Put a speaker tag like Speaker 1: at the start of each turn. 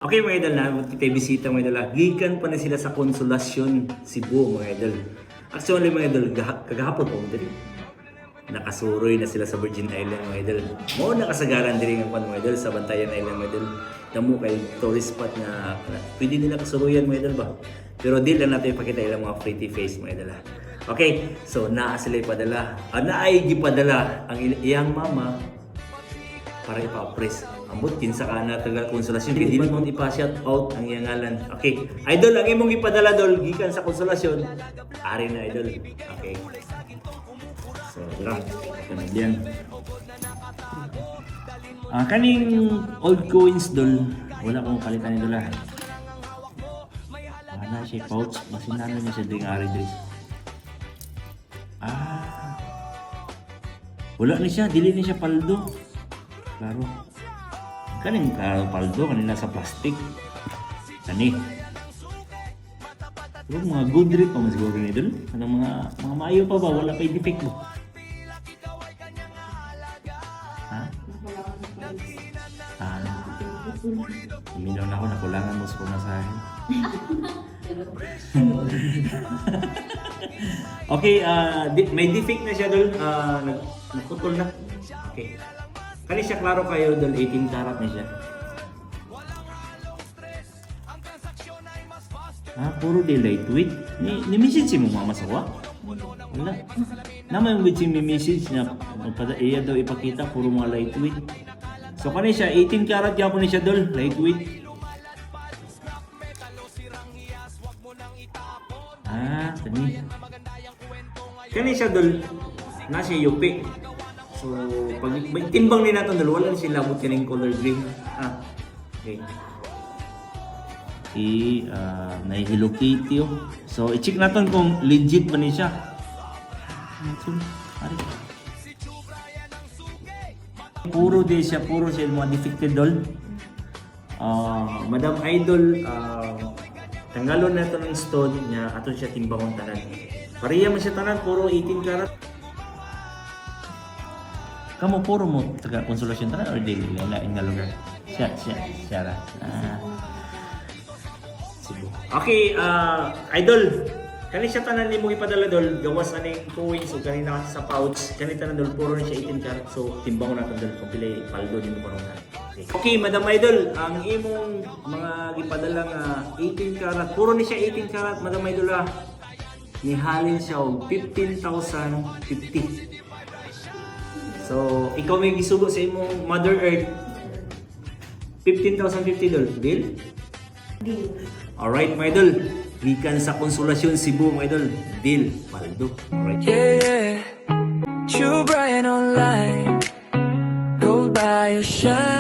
Speaker 1: Okay mga idol, na kita bisita mga idol. Gikan pa na sila sa Konsolasyon, Cebu mga idol. Actually mga idol, kagahapon po dali. Nakasuroy na sila sa Virgin Island mga idol. Mo nakasagaran diri ng mga idol sa Bantayan Island mga idol. Damo kay tourist spot na pwede nila kasuroyan mga idol ba. Pero di lang natin ipakita ilang mga pretty face mga idol. Okay, so naa sila ipadala. Naay gipadala ang iyang mama para ipa-press. Ambot kinsa ka na taga Konsolasyon, dili mo ipa-shout out ang iyang ngalan. Okay, idol ang imong ipadala dol gikan sa Konsolasyon. Ari na idol. Okay. So, lang. Kanadian. Kaning old coins dol, wala kong kalitan ni dola. Na siya pouch, masinano niya siya ding ari dres. Wala ni siya, dili ni siya paldo. Klaro. Kaning paldo kanina sa plastic. Kani. Pero mga good rate pa mas siguro ni dol. Kanang mga maayo pa ba wala pa defect mo. Ha? Uminaw na ako, nakulangan mo sa pumasahin. Okay, may defect na siya dol. Nagputol na. Okay. Kani siya klaro kayo dol, 18 karat na siya. Puro di lightweight. Ni message mo mama sawa? Wala. Naman with si message na iya daw ipakita puro mga lightweight. So kani siya 18 karat gyapon ni siya dol, lightweight. Kani. Kani siya dol, nasa yupi. So, pag timbang ni natin dalawa lang sila abot kaning color green. Okay. Na Hello Kitty. So, i-check natin kung legit ba ni siya. Puro di siya, puro siya mga defected doll. Madam Idol, tanggalon na ito ng stone niya, ato siya timbangong tanan. Pariya man siya tanan, puro 18 karat. Kamu puro mo taga Konsolasyon tara or dili lain nga lugar? Siya ra. Okay, idol. Kani siya tanan nimo ipadala dol, gawas aning coins ug kanina sa pouch. Kani tanan dol puro ni siya 18 karat. So timbang naton dol kung pila paldo nimo karon. Okay, Madam Idol, ang imong mga gipadala nga 18 karat, puro ni siya 18 karat, Madam Idol. Nihalin siya og 15,050. So, ikaw may gisugo sa imong Mother Earth. 15,050 dol. Deal?
Speaker 2: Deal.
Speaker 1: Alright, my idol. Gikan sa Konsolasyon, Cebu, my idol. Deal. Paldo. Alright.
Speaker 3: Yeah. True Brian online. Gold by your shine.